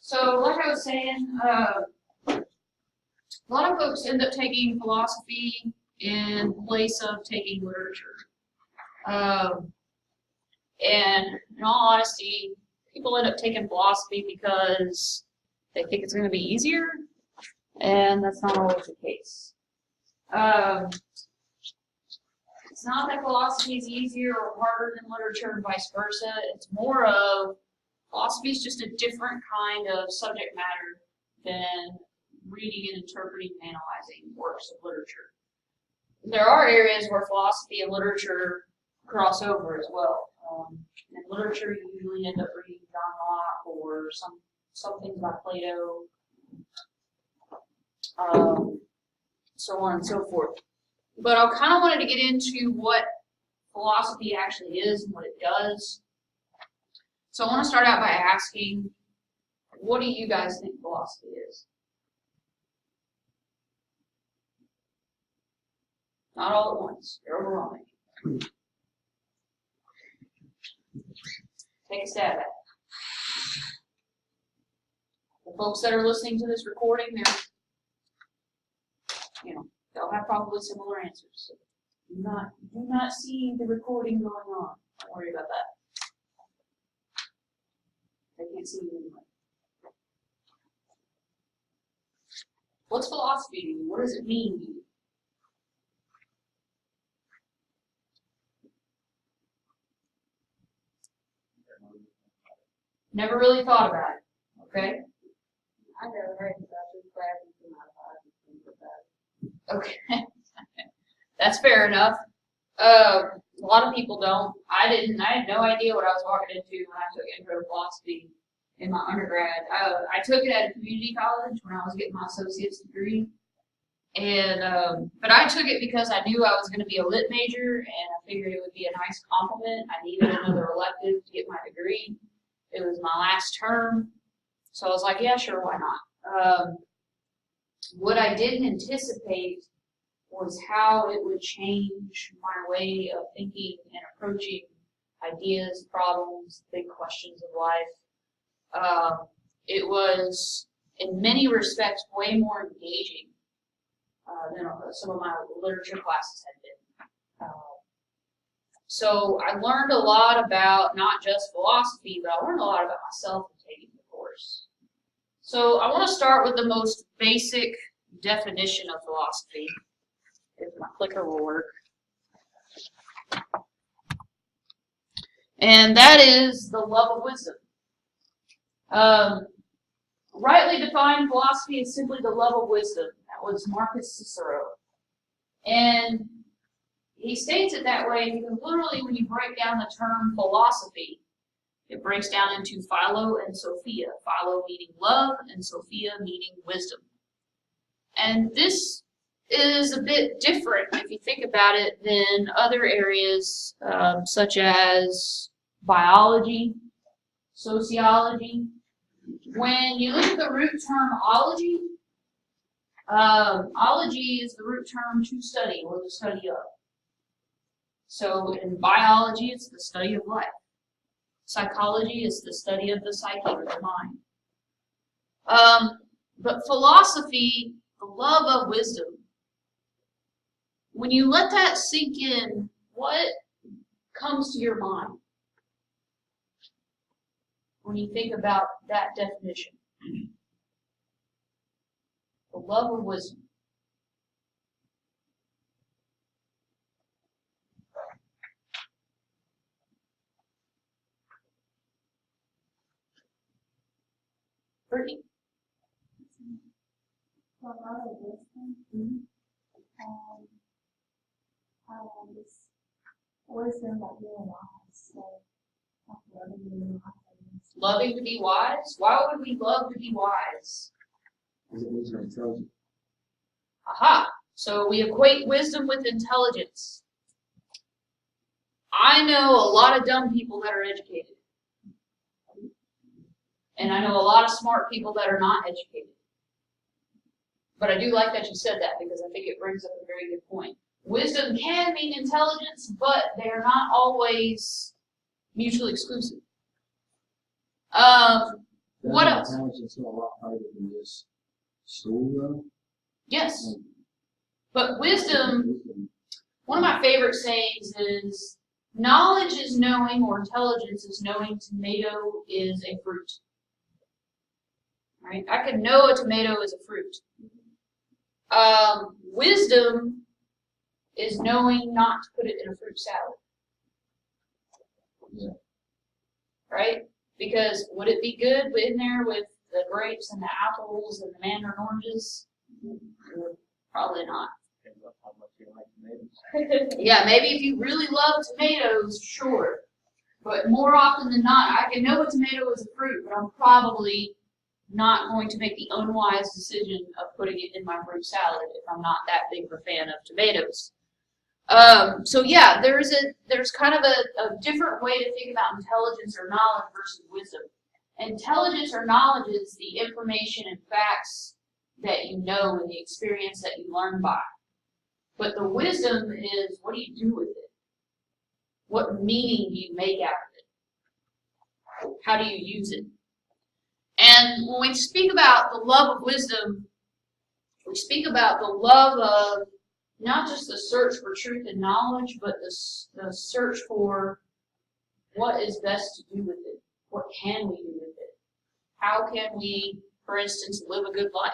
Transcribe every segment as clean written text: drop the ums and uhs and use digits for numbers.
So, like I was saying, a lot of folks end up taking philosophy in place of taking literature. And in all honesty, people end up taking philosophy because they think it's going to be easier, and that's not always the case. It's not that philosophy is easier or harder than literature and vice versa. It's more of philosophy is just a different kind of subject matter than reading and interpreting and analyzing works of literature. There are areas where philosophy and literature cross over as well. In literature, you usually end up reading John Locke or some things by Plato, so on and so forth. But I kind of wanted to get into what philosophy actually is and what it does. So I want to start out by asking, what do you guys think philosophy is? Not all at once. You're overwhelming. Take a stab at it. The folks that are listening to this recording, they'll have probably similar answers. So do not see the recording going on. Don't worry about that. They can't see you anyway. What's philosophy to you? What does it mean to you? Never really thought about it. Okay? I never heard about this class in my life. Okay. That's fair enough. A lot of people don't. I had no idea what I was walking into when I took intro to philosophy in my undergrad. I took it at a community college when I was getting my associate's degree. And but I took it because I knew I was going to be a lit major, and I figured it would be a nice compliment. I needed another elective to get my degree. It was my last term, so I was like, yeah, sure, why not? What I didn't anticipate was how it would change my way of thinking and approaching ideas, problems, big questions of life. It was, in many respects, way more engaging than some of my literature classes had been. So I learned a lot about not just philosophy, but I learned a lot about myself in taking the course. So I want to start with the most basic definition of philosophy, if my clicker will work. And that is the love of wisdom. Rightly defined, philosophy is simply the love of wisdom. That was Marcus Cicero. And he states it that way because literally when you break down the term philosophy, it breaks down into philo and sophia. Philo meaning love and sophia meaning wisdom. And this is a bit different, if you think about it, than other areas such as biology, sociology. When you look at the root term ology, ology is the root term to study or the study of. So in biology, it's the study of life. Psychology is the study of the psyche or the mind. But philosophy, the love of wisdom, when you let that sink in, what comes to your mind when you think about that definition? The love of wisdom. Brittany? The love of wisdom. This wisdom that you're wise. So, loving to be wise. Loving to be wise? Why would we love to be wise? Because it means you're intelligent. Aha! So we equate wisdom with intelligence. I know a lot of dumb people that are educated. And I know a lot of smart people that are not educated. But I do like that you said that because I think it brings up a very good point. Wisdom can mean intelligence, but they are not always mutually exclusive. What else? Intelligence is a lot harder than just school, though. Yes. But wisdom, one of my favorite sayings is, knowledge is knowing, or intelligence is knowing tomato is a fruit. Right? I can know a tomato is a fruit. Wisdom is knowing not to put it in a fruit salad. Yeah. Right? Because would it be good in there with the grapes and the apples and the mandarin oranges? Probably not. Depends on how much you like tomatoes. Yeah, maybe if you really love tomatoes, sure. But more often than not, I can know a tomato is a fruit, but I'm probably not going to make the unwise decision of putting it in my fruit salad if I'm not that big of a fan of tomatoes. So yeah, there's kind of a different way to think about intelligence or knowledge versus wisdom. Intelligence or knowledge is the information and facts that you know and the experience that you learn by. But the wisdom is, what do you do with it? What meaning do you make out of it? How do you use it? And when we speak about the love of wisdom, we speak about the love of not just the search for truth and knowledge, but the search for what is best to do with it. What can we do with it? How can we, for instance, live a good life?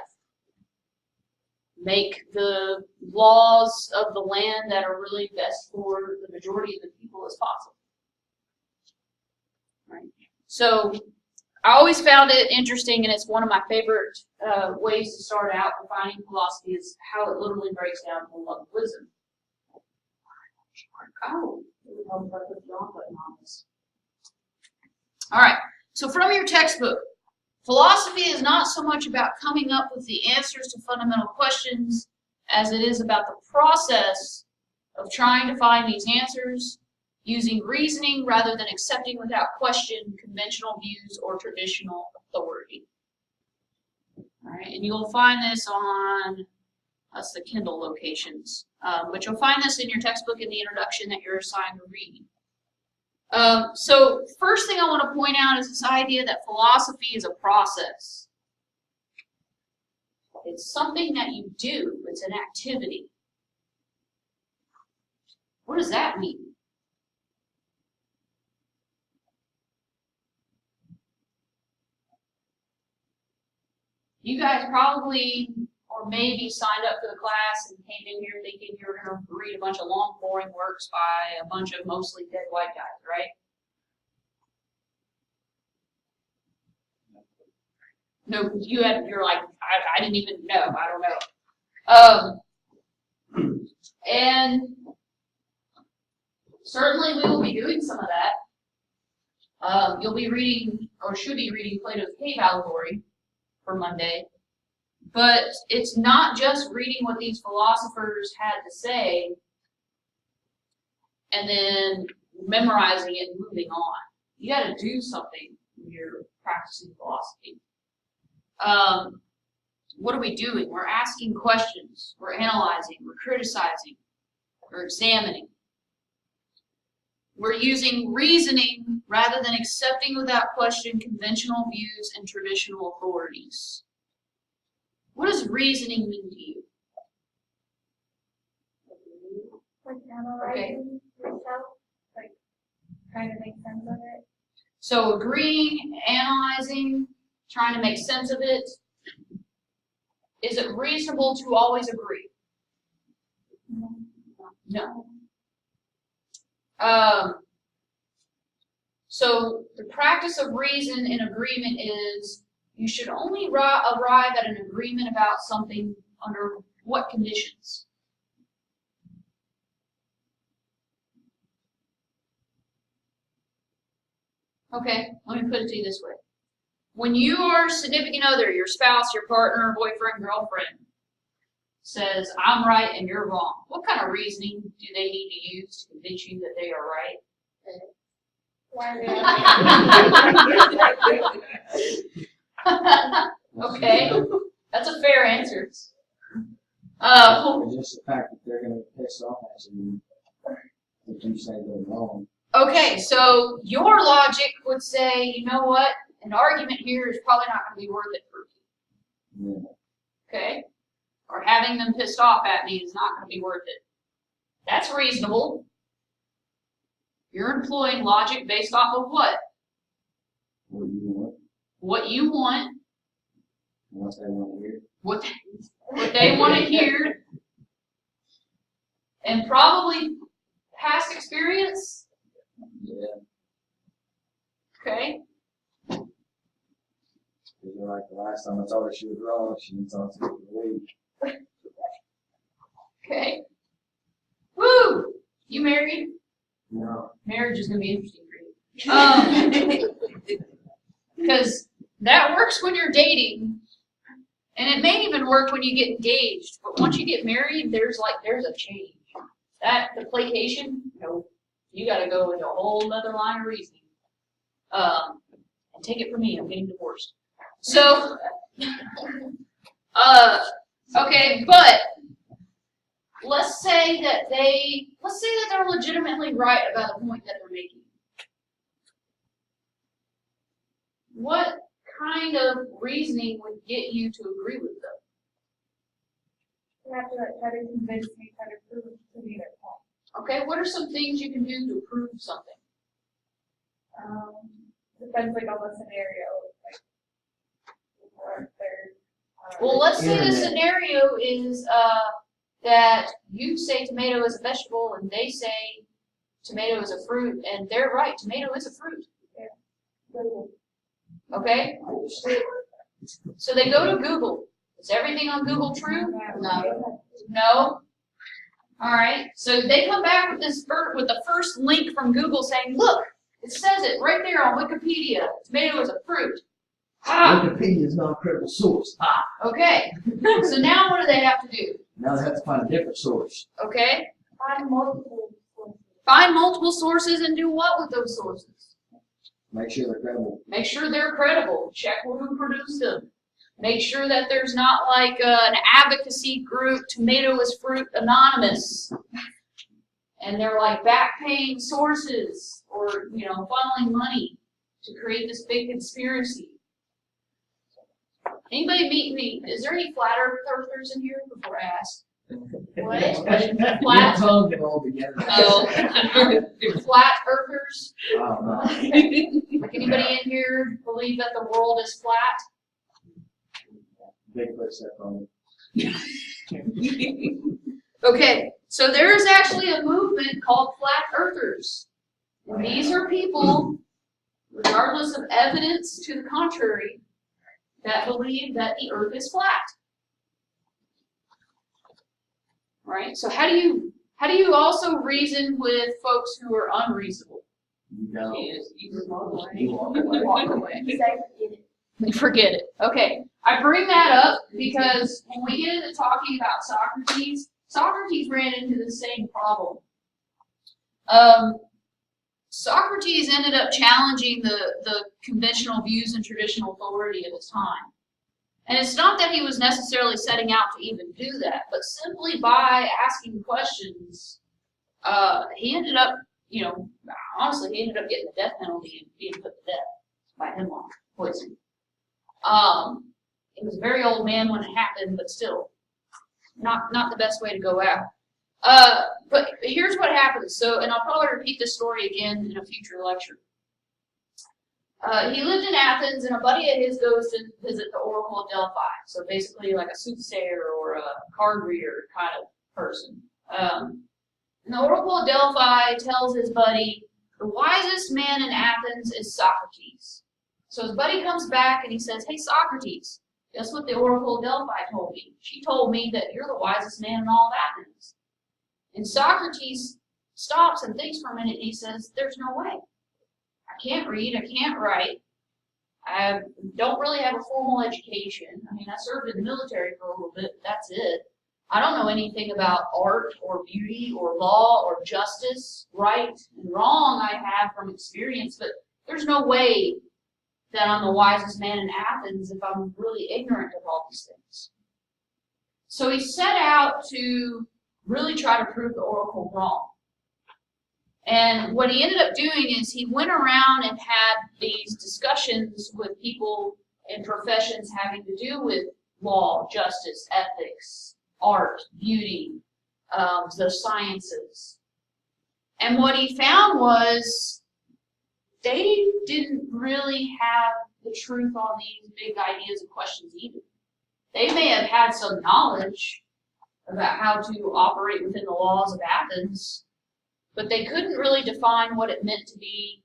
Make the laws of the land that are really best for the majority of the people as possible. Right? So I always found it interesting, and it's one of my favorite ways to start out defining philosophy is how it literally breaks down to the love of wisdom. Oh, it would help if I put the on button on this. All right, so from your textbook, philosophy is not so much about coming up with the answers to fundamental questions as it is about the process of trying to find these answers using reasoning rather than accepting without question conventional views or traditional authority. All right, and you'll find this on, that's the Kindle locations, but you'll find this in your textbook in the introduction that you're assigned to read. So first thing I want to point out is this idea that philosophy is a process. It's something that you do. It's an activity. What does that mean? You guys probably or maybe signed up for the class and came in here thinking you were going to read a bunch of long, boring works by a bunch of mostly dead white guys, right? No, you're like, I didn't even know, I don't know. And certainly we will be doing some of that. You'll be reading, or should be reading, Plato's Cave Allegory for Monday. But it's not just reading what these philosophers had to say and then memorizing it and moving on. You got to do something when you're practicing philosophy. What are we doing? We're asking questions. We're analyzing. We're criticizing. We're examining. We're using reasoning rather than accepting without question conventional views and traditional authorities. What does reasoning mean to you? Like analyzing yourself, like trying to make sense of it. So agreeing, analyzing, trying to make sense of it. Is it reasonable to always agree? No. So the practice of reason and agreement is you should only arrive at an agreement about something under what conditions? Okay, let me put it to you this way. When your significant other, your spouse, your partner, boyfriend, girlfriend, says, I'm right and you're wrong, what kind of reasoning do they need to use to convince you that they are right? Why Okay, that's a fair answer. Or just the fact that they're going to piss off at you if you say they're wrong. Okay, so your logic would say, you know what? an argument here is probably not going to be worth it for you. Yeah. Okay? Or having them pissed off at me is not going to be worth it. That's reasonable. You're employing logic based off of what? What do you want? What you want, And what they want to hear. what they want to hear, and probably past experience. Yeah. Okay? Because like the last time I told her she was wrong, she didn't talk to me for a week. Okay. Woo! You married? No. Marriage is going to be interesting for you. Because that works when you're dating, and it may even work when you get engaged. But once you get married, there's a change. The placation, no, you got to go into a whole other line of reasoning. And take it from me, I'm getting divorced. So, okay, but let's say that they're legitimately right about the point that they're making. What kind of reasoning would get you to agree with them? You have to try to convince me, try to prove to me their point. Okay, what are some things you can do to prove something? Depends like on the scenario, like or their. Well, let's say the Internet. scenario is that you say tomato is a vegetable and they say tomato is a fruit, and they're right, tomato is a fruit. Google. Okay? So they go to Google. Is everything on Google true? No. No? Alright, so they come back with the first link from Google saying, look, it says it right there on Wikipedia. Tomato is a fruit. Ah! Wikipedia is not a credible source. Ah! Okay. So now what do they have to do? Now they have to find a different source. Okay? Find multiple sources. Find multiple sources and do what with those sources? Make sure they're credible. Make sure they're credible. Check who produced them. Make sure that there's not like an advocacy group, Tomato is Fruit Anonymous. And they're like back-paying sources or, funneling money to create this big conspiracy. Anybody meet me? Is there any flat earthers in here before I ask? What? Flat? Your tongue get all together. Oh, flat earthers? Oh, no. Like anybody in here believe that the world is flat? Big footstep on it. Okay, so there is actually a movement called Flat Earthers. And these are people, regardless of evidence to the contrary, that believe that the earth is flat. Right? So how do you also reason with folks who are unreasonable? You don't. You walk away. You walk away. Walk away. You say, forget it. Forget it. Okay. I bring that up because when we get into talking about Socrates, Socrates ran into the same problem. Socrates ended up challenging the conventional views and traditional authority of his time. And it's not that he was necessarily setting out to even do that, but simply by asking questions, he ended up, honestly, he ended up getting the death penalty and being put to death by hemlock poison. He was a very old man when it happened, but still, not the best way to go out. But here's what happens. So, and I'll probably repeat this story again in a future lecture. He lived in Athens, and a buddy of his goes to visit the Oracle of Delphi. So basically like a soothsayer or a card reader kind of person. And the Oracle of Delphi tells his buddy, the wisest man in Athens is Socrates. So his buddy comes back and he says, hey Socrates, guess what the Oracle of Delphi told me? She told me that you're the wisest man in all of Athens. And Socrates stops and thinks for a minute and he says, there's no way. I can't read, I can't write. I don't really have a formal education. I mean, I served in the military for a little bit, but that's it. I don't know anything about art or beauty or law or justice, right and wrong I have from experience, but there's no way that I'm the wisest man in Athens if I'm really ignorant of all these things. So he set out to really try to prove the oracle wrong. And what he ended up doing is he went around and had these discussions with people in professions having to do with law, justice, ethics, art, beauty, the sciences. And what he found was they didn't really have the truth on these big ideas and questions either. They may have had some knowledge about how to operate within the laws of Athens, but they couldn't really define what it meant to be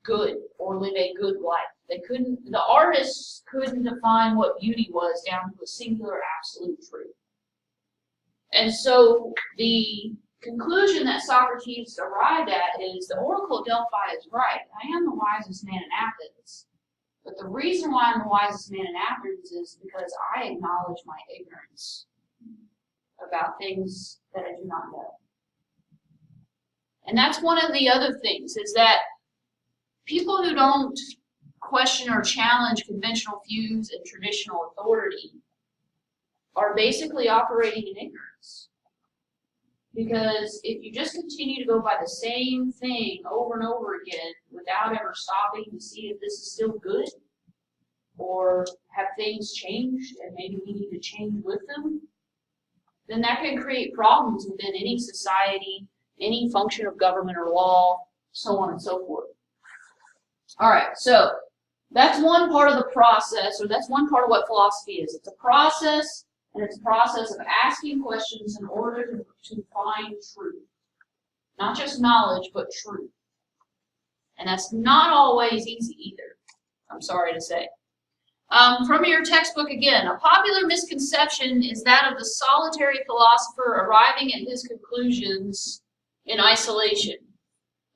good or live a good life. The artists couldn't define what beauty was down to a singular absolute truth. And so the conclusion that Socrates arrived at is the Oracle of Delphi is right. I am the wisest man in Athens. But the reason why I'm the wisest man in Athens is because I acknowledge my ignorance about things that I do not know. And that's one of the other things, is that people who don't question or challenge conventional views and traditional authority are basically operating in ignorance. Because if you just continue to go by the same thing over and over again without ever stopping to see if this is still good, or have things changed and maybe we need to change with them, then that can create problems within any society, any function of government or law, so on and so forth. All right, so that's one part of the process, or that's one part of what philosophy is. It's a process, and it's a process of asking questions in order to find truth. Not just knowledge, but truth. And that's not always easy either, I'm sorry to say. From your textbook again, a popular misconception is that of the solitary philosopher arriving at his conclusions in isolation.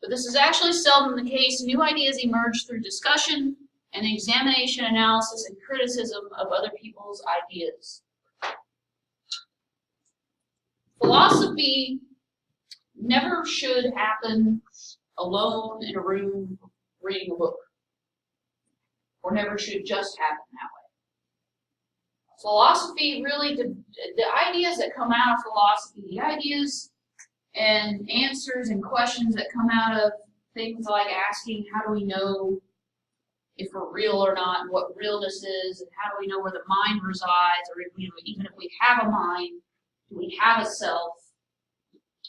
But this is actually seldom the case. New ideas emerge through discussion and examination, analysis, and criticism of other people's ideas. Philosophy never should happen alone in a room reading a book, or never should just happen that way. Philosophy really, the ideas that come out of philosophy, the ideas and answers and questions that come out of things like asking how do we know if we're real or not, and what realness is, and how do we know where the mind resides, or if, even if we have a mind, do we have a self,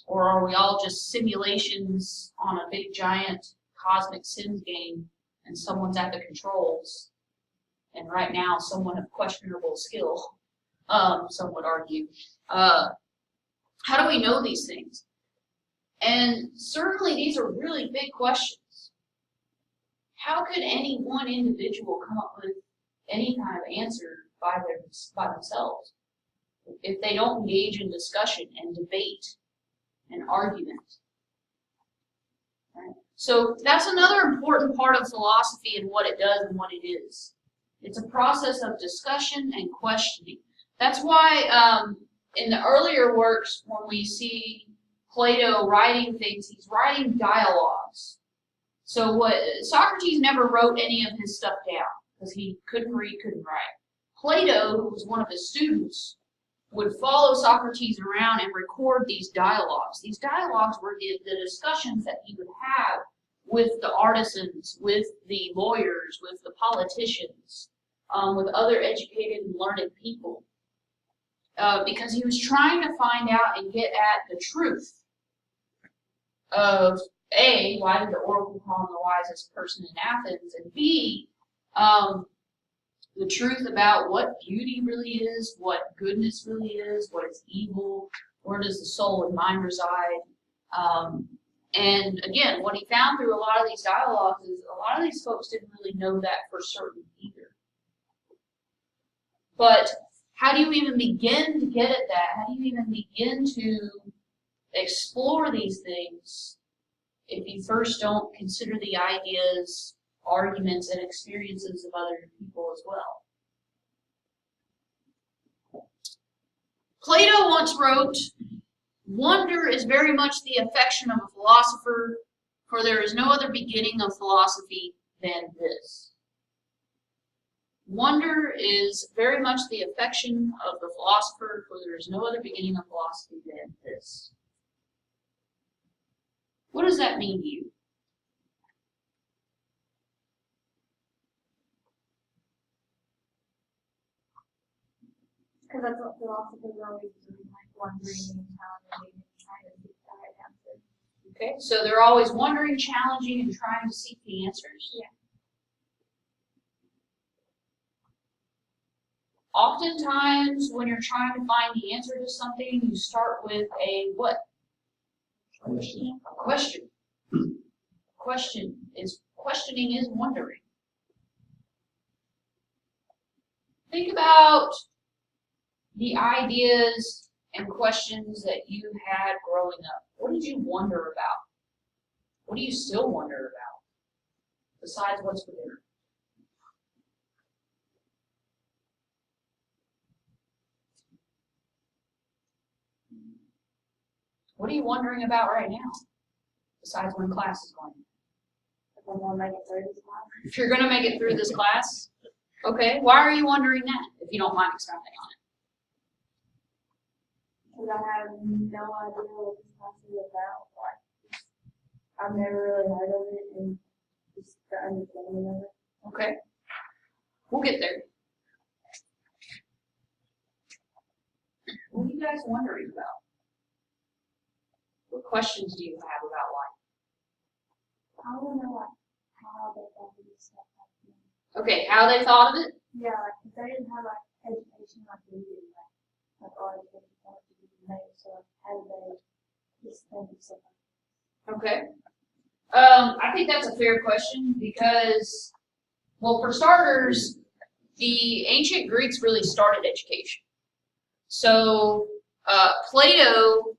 or are we all just simulations on a big giant cosmic Sims game and someone's at the controls, and right now someone of questionable skill, some would argue. How do we know these things? And certainly these are really big questions. How could any one individual come up with any kind of answer by themselves if they don't engage in discussion and debate and argument? Right? So that's another important part of philosophy and what it does and what it is. It's a process of discussion and questioning. That's why in the earlier works, when we see Plato writing things, he's writing dialogues. So what Socrates never wrote any of his stuff down because he couldn't read, couldn't write. Plato, who was one of his students, would follow Socrates around and record these dialogues. These dialogues were the discussions that he would have with the artisans, with the lawyers, with the politicians, with other educated and learned people, because he was trying to find out and get at the truth of A, why did the Oracle call him the wisest person in Athens, and B, the truth about what beauty really is, what goodness really is, what is evil, where does the soul and mind reside. And again, what he found through a lot of these dialogues is a lot of these folks didn't really know that for certain either. But how do you even begin to get at that? How do you even begin to explore these things if you first don't consider the ideas, arguments, and experiences of other people as well? Plato once wrote, "Wonder is very much the affection of a philosopher, for there is no other beginning of philosophy than this." Wonder is very much the affection of the philosopher, for there is no other beginning of philosophy than this. What does that mean to you? Because that's what philosophers are always doing, like wondering and challenging and trying to seek the right answer. Okay, so they're always wondering, challenging, and trying to seek the answers. Yeah. Oftentimes, when you're trying to find the answer to something, you start with a what? Question. A question. Questioning is wondering. Think about the ideas and questions that you had growing up. What did you wonder about? What do you still wonder about? Besides what's for dinner? What are you wondering about right now? Besides when class is going? If I'm gonna make it through this class. If you're going to make it through this class, okay, why are you wondering that, if you don't mind expounding on it? Because I have no idea what this class is about. Like, I've never really heard of it, and just the understanding of it. Okay, we'll get there. What are you guys wondering about? What questions do you have about life? I want to know, like, how they thought of this stuff. Okay, how they thought of it? Yeah, like, if they didn't have, like, education like we do, like our education to be made, so, like, how did they just think of something? Okay. I think that's a fair question because, well, for starters, the ancient Greeks really started education. So, Plato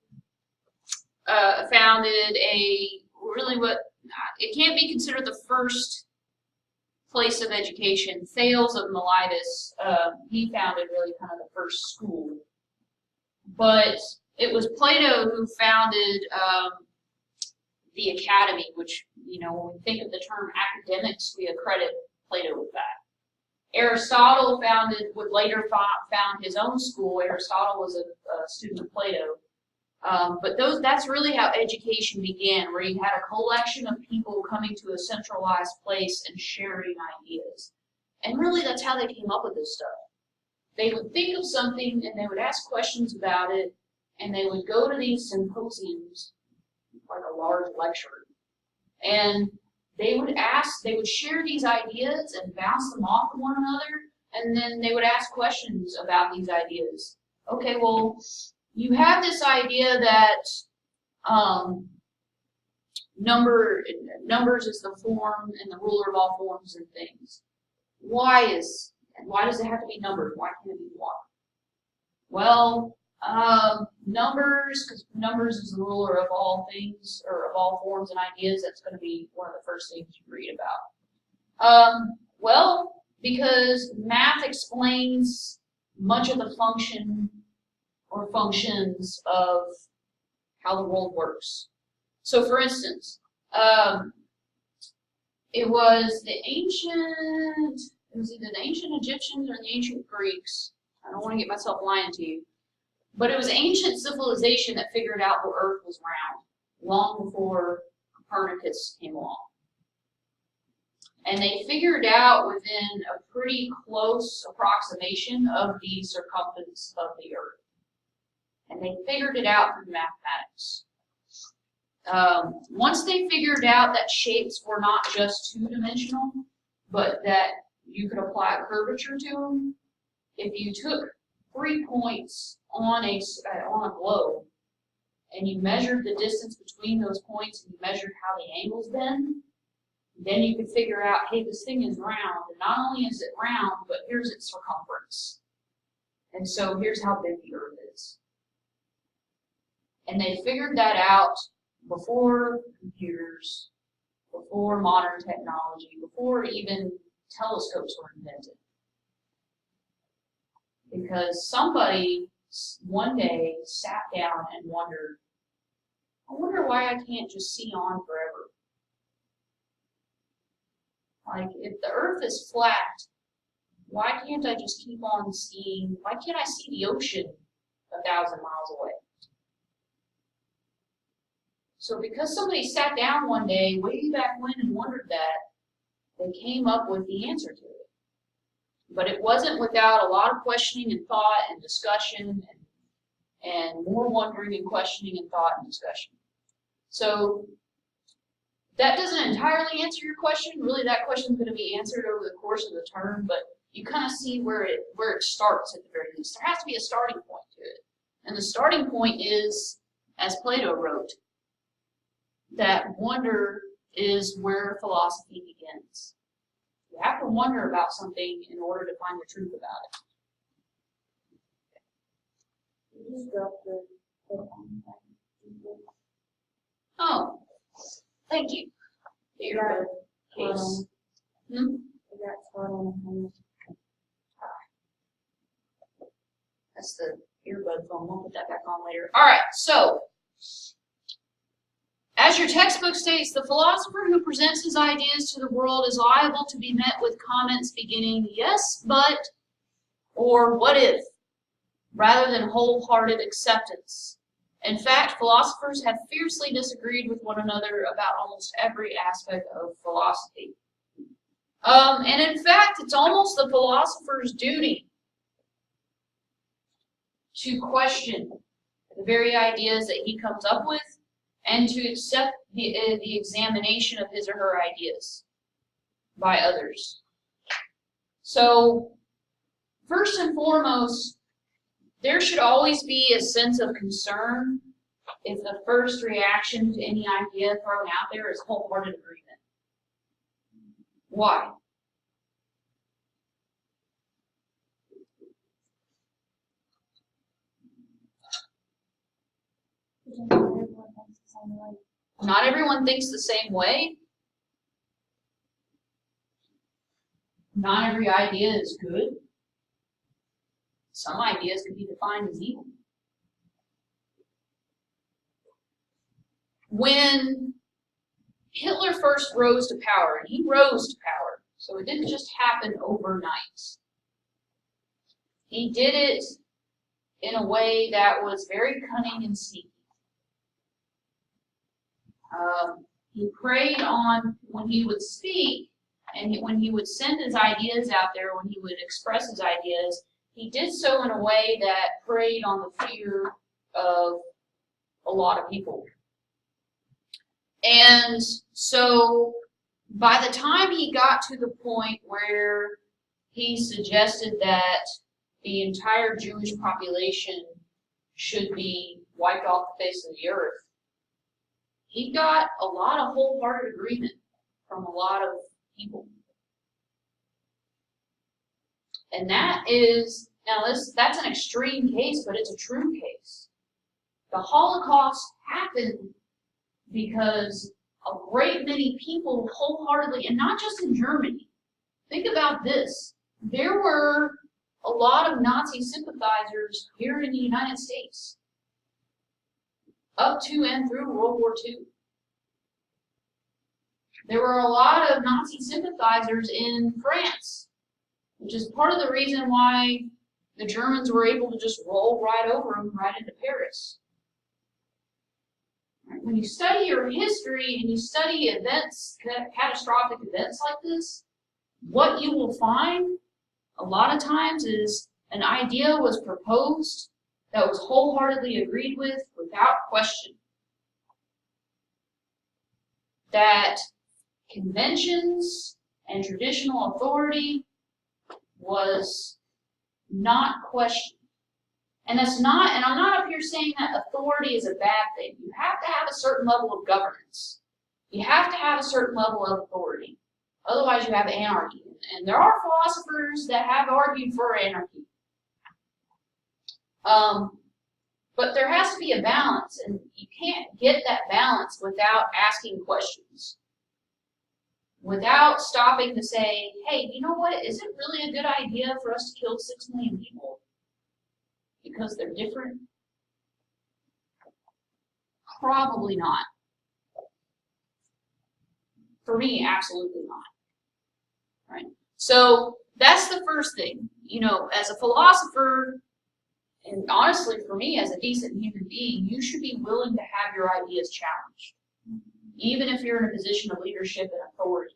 founded it can't be considered the first place of education. Thales of Miletus, he founded really kind of the first school. But it was Plato who founded the academy, which, when we think of the term academics, we accredit Plato with that. Aristotle would later found his own school. Aristotle was a student of Plato. But that's really how education began, where you had a collection of people coming to a centralized place and sharing ideas. And really, that's how they came up with this stuff. They would think of something, and they would ask questions about it, and they would go to these symposiums, like a large lecture, and they would share these ideas and bounce them off of one another, and then they would ask questions about these ideas. Okay, well, you have this idea that numbers is the form and the ruler of all forms and things. Why does it have to be numbers? Why can't it be water? Well, numbers, because numbers is the ruler of all things, or of all forms and ideas. That's going to be one of the first things you read about. Well, because math explains much of the function or functions of how the world works. So, for instance, it was either the ancient Egyptians or the ancient Greeks. I don't want to get myself lying to you. But it was ancient civilization that figured out the earth was round, long before Copernicus came along. And they figured out within a pretty close approximation of the circumference of the earth. And they figured it out through mathematics. Once they figured out that shapes were not just two-dimensional, but that you could apply a curvature to them, if you took 3 points on a globe and you measured the distance between those points and you measured how the angles bend, then you could figure out, hey, this thing is round, and not only is it round, but here's its circumference. And so here's how big the earth is. And they figured that out before computers, before modern technology, before even telescopes were invented. Because somebody one day sat down and wondered, I wonder why I can't just see on forever. Like, if the earth is flat, why can't I just keep on seeing, why can't I see the ocean 1,000 miles away? So because somebody sat down one day, way back when, and wondered that, they came up with the answer to it. But it wasn't without a lot of questioning and thought and discussion and more wondering and questioning and thought and discussion. So that doesn't entirely answer your question. Really, that question is going to be answered over the course of the term, but you kind of see where it starts at the very least. There has to be a starting point to it. And the starting point is, as Plato wrote, that wonder is where philosophy begins. You have to wonder about something in order to find the truth about it. You just dropped the Oh, thank you. Earbud case. I got caught on the phone. That's the earbud phone. We'll put that back on later. All right, so as your textbook states, the philosopher who presents his ideas to the world is liable to be met with comments beginning yes, but, or what if, rather than wholehearted acceptance. In fact, philosophers have fiercely disagreed with one another about almost every aspect of philosophy. And in fact, it's almost the philosopher's duty to question the very ideas that he comes up with and to accept the examination of his or her ideas by others. So, first and foremost, there should always be a sense of concern if the first reaction to any idea thrown out there is wholehearted agreement. Why? Not everyone thinks the same way. Not every idea is good. Some ideas can be defined as evil. When Hitler first rose to power, and he rose to power, so it didn't just happen overnight. He did it in a way that was very cunning and sneaky. He preyed on, when he would speak, and when he would send his ideas out there, when he would express his ideas, he did so in a way that preyed on the fear of a lot of people. And so, by the time he got to the point where he suggested that the entire Jewish population should be wiped off the face of the earth, he got a lot of wholehearted agreement from a lot of people. And that is, now that's an extreme case, but it's a true case. The Holocaust happened because a great many people wholeheartedly, and not just in Germany. Think about this. There were a lot of Nazi sympathizers here in the United States, up to and through World War II. There were a lot of Nazi sympathizers in France, which is part of the reason why the Germans were able to just roll right over them right into Paris. When you study your history and you study events, catastrophic events like this, what you will find a lot of times is an idea was proposed that was wholeheartedly agreed with without question. That conventions and traditional authority was not questioned. And that's not, and I'm not up here saying that authority is a bad thing. You have to have a certain level of governance. You have to have a certain level of authority. Otherwise you have anarchy. And there are philosophers that have argued for anarchy. But there has to be a balance, and you can't get that balance without asking questions. Without stopping to say, hey, you know what, is it really a good idea for us to kill 6 million people? Because they're different? Probably not. For me, absolutely not. Right? So that's the first thing. You know, as a philosopher, And honestly, for me, as a decent human being, you should be willing to have your ideas challenged, even if you're in a position of leadership and authority.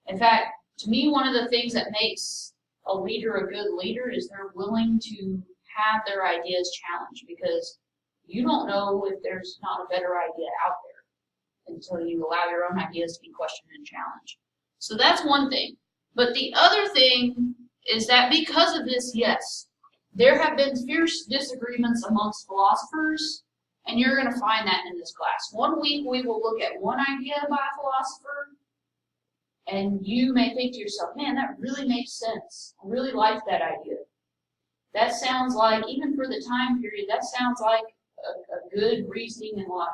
In fact, to me, one of the things that makes a leader a good leader is they're willing to have their ideas challenged, because you don't know if there's not a better idea out there until you allow your own ideas to be questioned and challenged. So that's one thing. But the other thing is that because of this, yes, there have been fierce disagreements amongst philosophers, and you're going to find that in this class. One week we will look at one idea by a philosopher, and you may think to yourself, man, that really makes sense. I really like that idea. That sounds like, even for the time period, that sounds like a good reasoning and logic.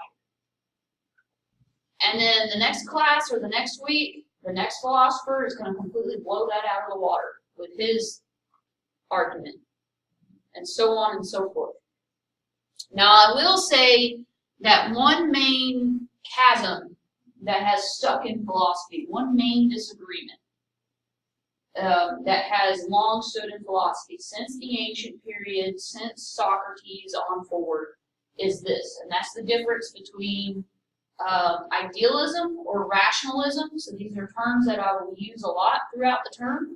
And then the next class or the next week, the next philosopher is going to completely blow that out of the water with his argument, and so on and so forth. Now, I will say that one main chasm that has stuck in philosophy, one main disagreement that has long stood in philosophy since the ancient period, since Socrates on forward, is this, and that's the difference between idealism or rationalism. So these are terms that I will use a lot throughout the term,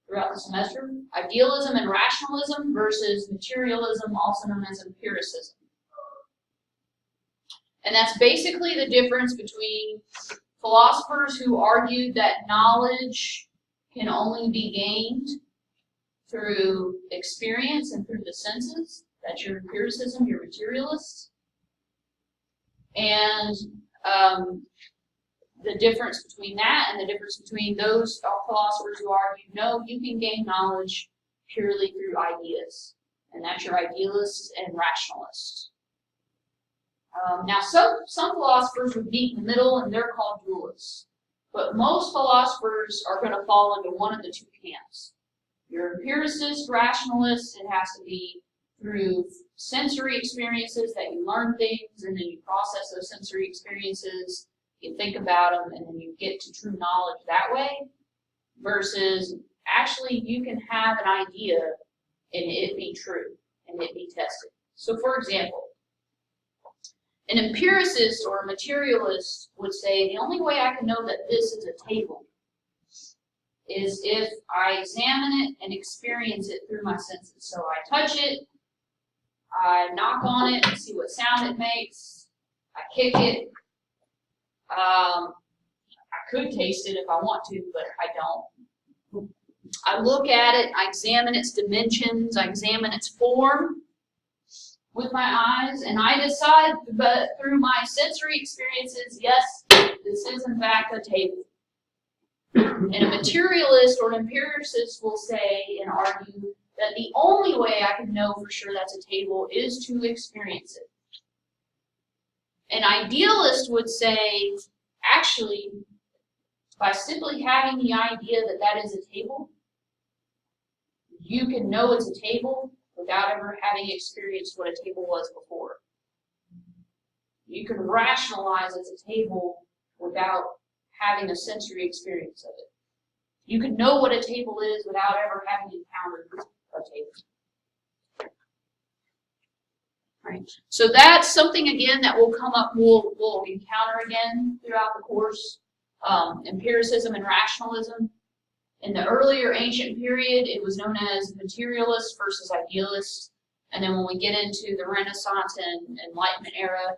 throughout the semester. Idealism and rationalism versus materialism, also known as empiricism. And that's basically the difference between philosophers who argued that knowledge can only be gained through experience and through the senses. That's your empiricism, your materialists. And the difference between that and the difference between those philosophers who argue, no, you can gain knowledge purely through ideas. And that's your idealists and rationalists. Now, some philosophers would meet in the middle, and they're called dualists. But most philosophers are going to fall into one of the two camps. Your empiricist, rationalists, it has to be through sensory experiences that you learn things, and then you process those sensory experiences, you think about them, and then you get to true knowledge that way, versus actually you can have an idea and it be true and it be tested. So for example, an empiricist or a materialist would say the only way I can know that this is a table is if I examine it and experience it through my senses. So I touch it, I knock on it and see what sound it makes, I kick it, I could taste it if I want to, but I don't. I look at it, I examine its dimensions, I examine its form with my eyes, and I decide, but through my sensory experiences, yes, this is in fact a table. And a materialist or an empiricist will say and argue that the only way I can know for sure that's a table is to experience it. An idealist would say, actually, by simply having the idea that that is a table, you can know it's a table without ever having experienced what a table was before. You can rationalize it's a table without having a sensory experience of it. You can know what a table is without ever having encountered a table. Right. So that's something, again, that will come up, we'll encounter again throughout the course. Empiricism and rationalism. In the earlier ancient period, it was known as materialist versus idealist. And then when we get into the Renaissance and Enlightenment era,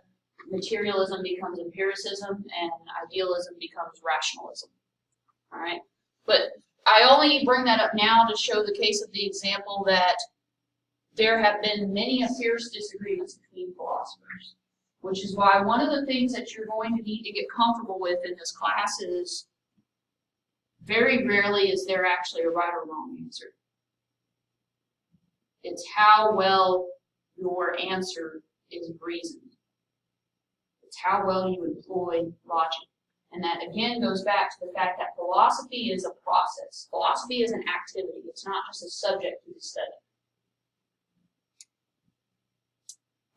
materialism becomes empiricism and idealism becomes rationalism. All right. But I only bring that up now to show the case of the example that there have been many fierce disagreements between philosophers, which is why one of the things that you're going to need to get comfortable with in this class is very rarely is there actually a right or wrong answer. It's how well your answer is reasoned. It's how well you employ logic. And that again goes back to the fact that philosophy is a process. Philosophy is an activity. It's not just a subject to be studied.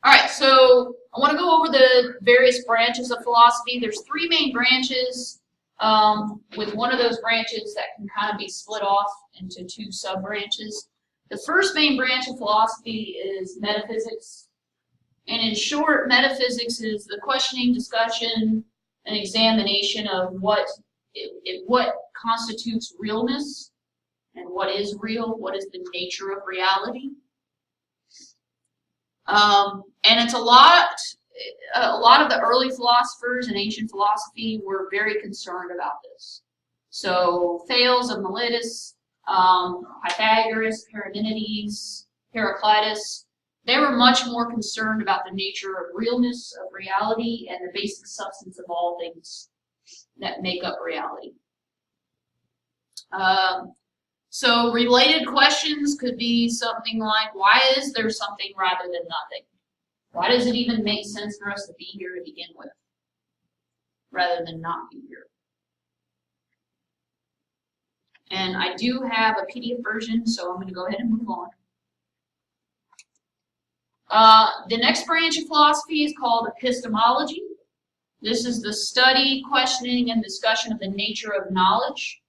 All right, so I want to go over the various branches of philosophy. There's three main branches, with one of those branches that can kind of be split off into two sub-branches. The first main branch of philosophy is metaphysics. And in short, metaphysics is the questioning, discussion, and examination of what constitutes realness and what is real, what is the nature of reality. And it's a lot of the early philosophers in ancient philosophy were very concerned about this. So Thales of Miletus, Pythagoras, Parmenides, Heraclitus, they were much more concerned about the nature of realness, of reality, and the basic substance of all things that make up reality. So related questions could be something like, why is there something rather than nothing? Why does it even make sense for us to be here to begin with, rather than not be here? And I do have a PDF version, so I'm going to go ahead and move on. The next branch of philosophy is called epistemology. This is the study, questioning, and discussion of the nature of knowledge.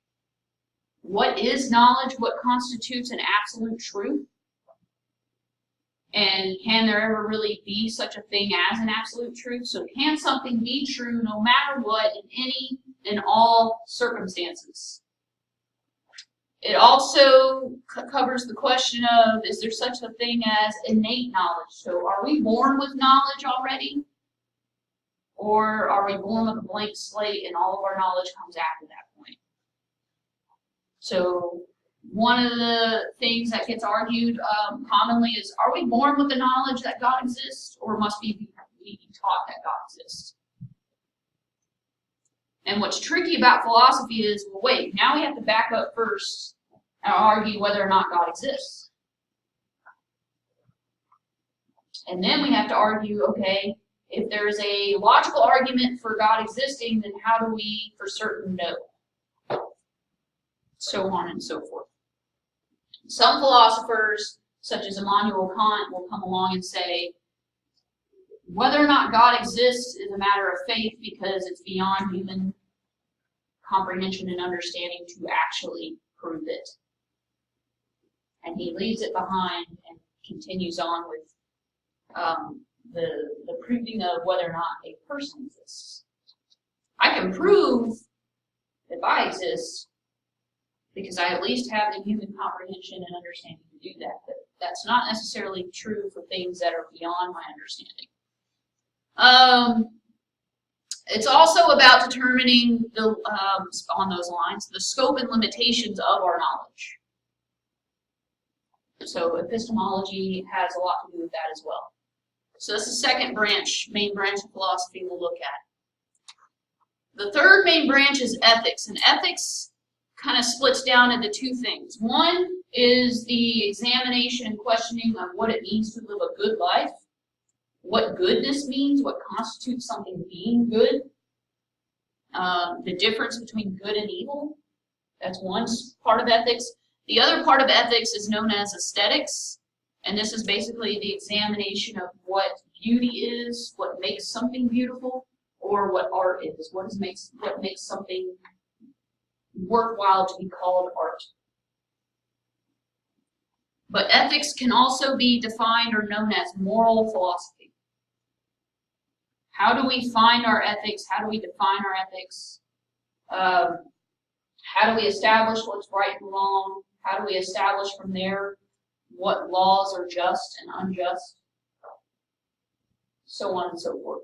What is knowledge? What constitutes an absolute truth? And can there ever really be such a thing as an absolute truth? So can something be true no matter what in any and all circumstances? It also covers the question of, is there such a thing as innate knowledge? So are we born with knowledge already? Or are we born with a blank slate and all of our knowledge comes after that point? So one of the things that gets argued commonly is, are we born with the knowledge that God exists, or must we be taught that God exists? And what's tricky about philosophy is, well, wait, now we have to back up first and argue whether or not God exists. And then we have to argue, okay, if there's a logical argument for God existing, then how do we for certain know? So on and so forth. Some philosophers, such as Immanuel Kant, will come along and say, whether or not God exists is a matter of faith because it's beyond human comprehension and understanding to actually prove it. And he leaves it behind and continues on with the proving of whether or not a person exists. I can prove if I exist because I at least have the human comprehension and understanding to do that. But that's not necessarily true for things that are beyond my understanding. It's also about determining the on those lines the scope and limitations of our knowledge. So epistemology has a lot to do with that as well. So that's the second branch, main branch of philosophy we'll look at. The third main branch is ethics, and ethics kind of splits down into two things. One is the examination and questioning of what it means to live a good life, what goodness means, what constitutes something being good, the difference between good and evil. That's one part of ethics. The other part of ethics is known as aesthetics, and this is basically the examination of what beauty is, what makes something beautiful, or what art is, what makes something worthwhile to be called art. But ethics can also be defined or known as moral philosophy. How do we find our ethics? How do we define our ethics? How do we establish what's right and wrong? How do we establish from there what laws are just and unjust? So on and so forth.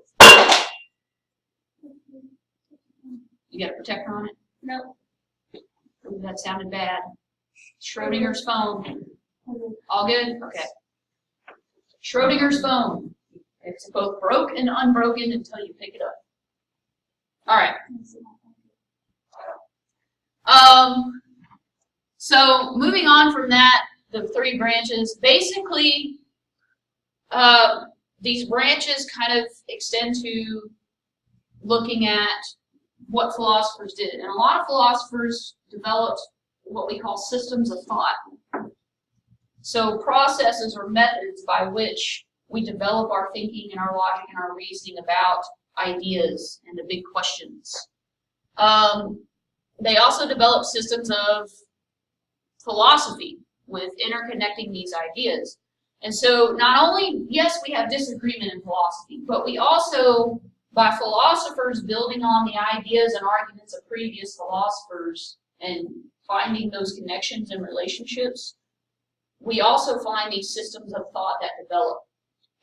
You got a protector on it? No. Ooh, that sounded bad. Schrodinger's phone. All good? Okay. Schrodinger's phone. It's both broke and unbroken until you pick it up. All right. So moving on from that, the three branches, basically these branches kind of extend to looking at what philosophers did. And a lot of philosophers developed what we call systems of thought. So processes or methods by which we develop our thinking and our logic and our reasoning about ideas and the big questions. They also developed systems of philosophy, with interconnecting these ideas. And so not only, yes, we have disagreement in philosophy, but we also, by philosophers building on the ideas and arguments of previous philosophers and finding those connections and relationships, we also find these systems of thought that develop.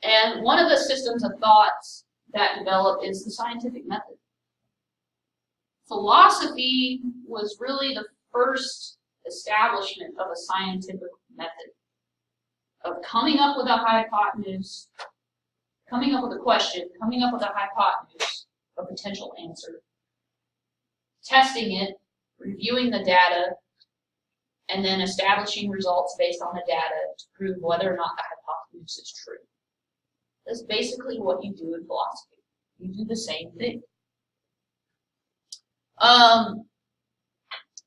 And one of the systems of thoughts that develop is the scientific method. Philosophy was really the first establishment of a scientific method, of coming up with a hypotenuse, coming up with a question, coming up with a hypotenuse, a potential answer, testing it, reviewing the data, and then establishing results based on the data to prove whether or not the hypotenuse is true. That's basically what you do in philosophy. You do the same thing.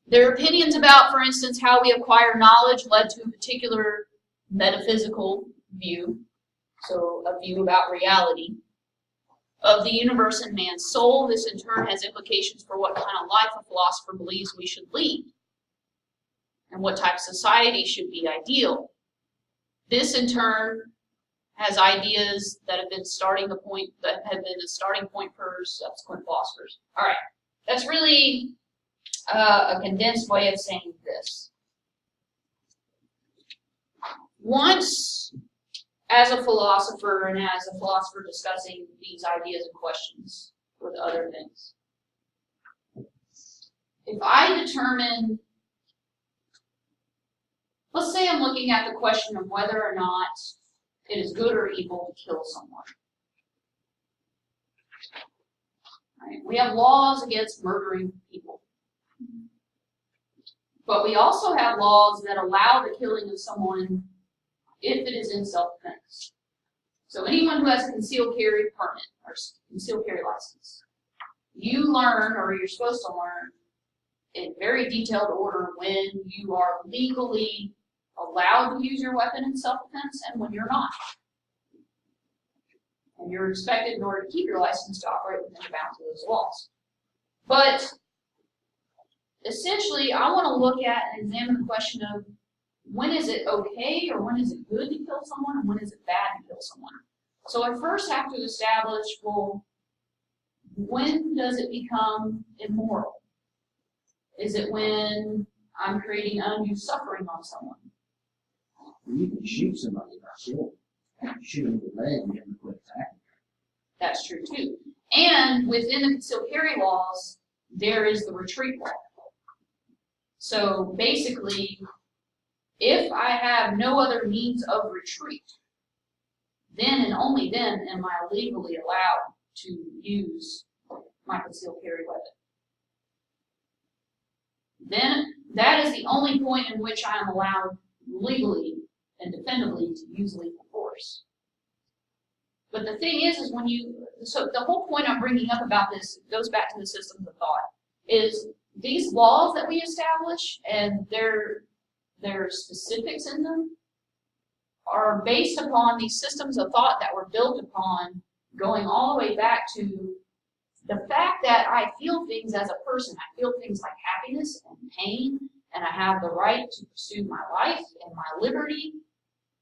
Their opinions about, for instance, how we acquire knowledge led to a particular metaphysical view, so a view about reality, of the universe and man's soul. This in turn has implications for what kind of life a philosopher believes we should lead, and what type of society should be ideal. This in turn has ideas that have been a starting point for subsequent philosophers. All right, that's really a condensed way of saying this. Once, as a philosopher and as a philosopher discussing these ideas and questions with other things, if I determine, let's say I'm looking at the question of whether or not it is good or evil to kill someone. Right? We have laws against murdering people. But we also have laws that allow the killing of someone if it is in self-defense. So anyone who has a concealed carry permit or concealed carry license, you learn, or you're supposed to learn, in very detailed order when you are legally allowed to use your weapon in self-defense and when you're not. And you're expected, in order to keep your license, to operate within the bounds of those laws. But essentially, I want to look at and examine the question of when is it okay or when is it good to kill someone and when is it bad to kill someone. So I first have to establish, well, when does it become immoral? Is it when I'm creating undue suffering on someone? You can shoot somebody by kill. Shoot them in the leg and then quit attacking. That's true too. And within the concealed carry laws, there is the retreat law. So basically, if I have no other means of retreat, then and only then am I legally allowed to use my concealed carry weapon. Then that is the only point in which I am allowed legally and defendably to use lethal force. But the thing is when so the whole point I'm bringing up about this goes back to the systems of thought, is these laws that we establish and their specifics in them are based upon these systems of thought that were built upon going all the way back to the fact that I feel things as a person. I feel things like happiness and pain, and I have the right to pursue my life and my liberty,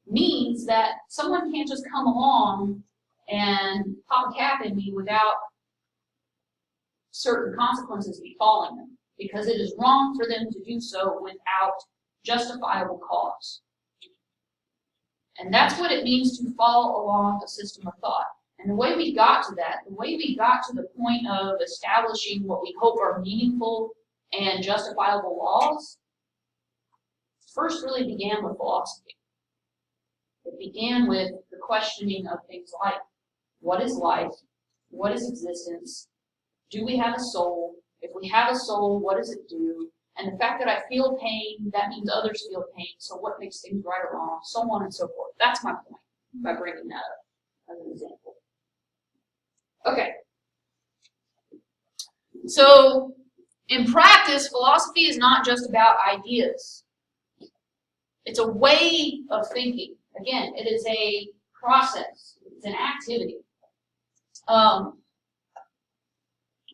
means that someone can't just come along and pop a cap in me without certain consequences befalling them, because it is wrong for them to do so without justifiable cause. And that's what it means to follow along a system of thought. And the way we got to that, the way we got to the point of establishing what we hope are meaningful and justifiable laws, first really began with philosophy. It began with the questioning of things like, what is life? What is existence? Do we have a soul? If we have a soul, what does it do? And the fact that I feel pain, that means others feel pain, so what makes things right or wrong? So on and so forth. That's my point by bringing that up as an example. Okay. So, in practice, philosophy is not just about ideas. It's a way of thinking. Again, it is a process. It's an activity.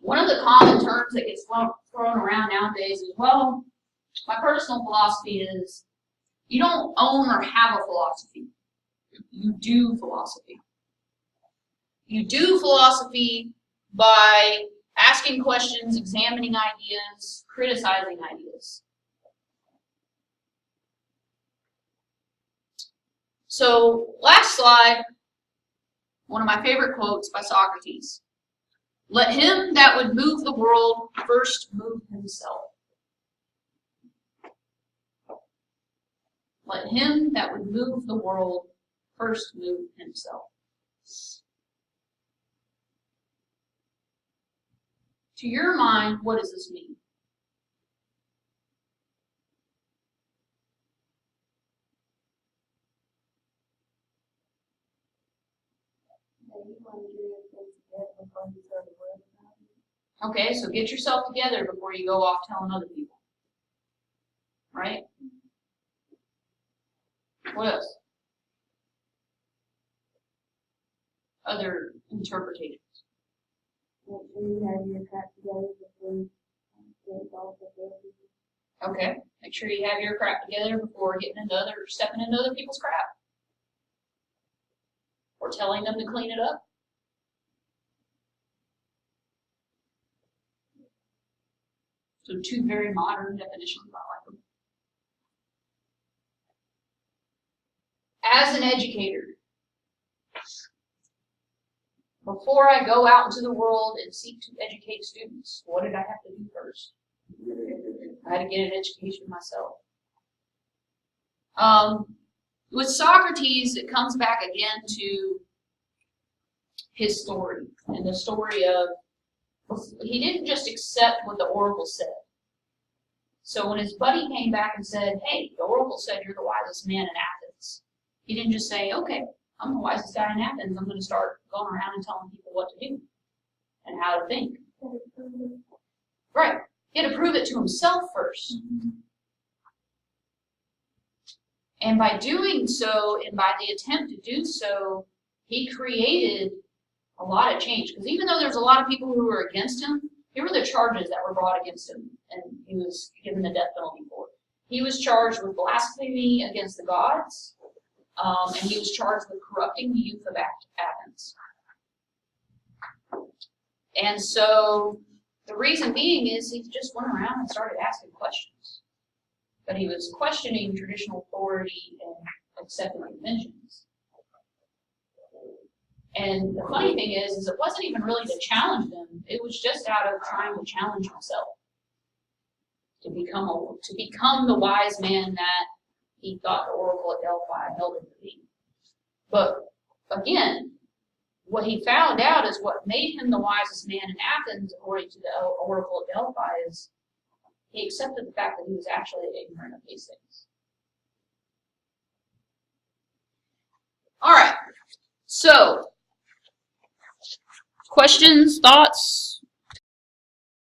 One of the common terms that gets thrown around nowadays is, well, my personal philosophy is You don't own or have a philosophy. You do philosophy. You do philosophy by asking questions, examining ideas, criticizing ideas. So, last slide, one of my favorite quotes by Socrates. Let him that would move the world first move himself. Let him that would move the world first move himself. To your mind, what does this mean? Okay, so get yourself together before you go off telling other people. Right? What else? Other interpretations. Make sure you have your crap together before you get involved with other people. Okay, make sure you have your crap together before stepping into other people's crap. Or telling them to clean it up. So two very modern definitions, I like them. As an educator, before I go out into the world and seek to educate students, what did I have to do first? I had to get an education myself. With Socrates, it comes back again to his story, and the story of he didn't just accept what the oracle said. So when his buddy came back and said, hey, the oracle said you're the wisest man in Athens, he didn't just say, okay, I'm the wisest guy in Athens, I'm going to start going around and telling people what to do and how to think. Right. He had to prove it to himself first. And by doing so, and by the attempt to do so, he created a lot of change. Because even though there's a lot of people who were against him, here were the charges that were brought against him, and he was given the death penalty for it. He was charged with blasphemy against the gods, and he was charged with corrupting the youth of Athens. And so the reason being is he just went around and started asking questions. But he was questioning traditional authority and accepting conventions. And the funny thing is it wasn't even really to challenge them. It was just out of trying to challenge himself to become the wise man that he thought the oracle at Delphi held him to be. But again, what he found out is what made him the wisest man in Athens, according to the oracle at Delphi, is he accepted the fact that he was actually ignorant of these things. All right. So, questions, thoughts?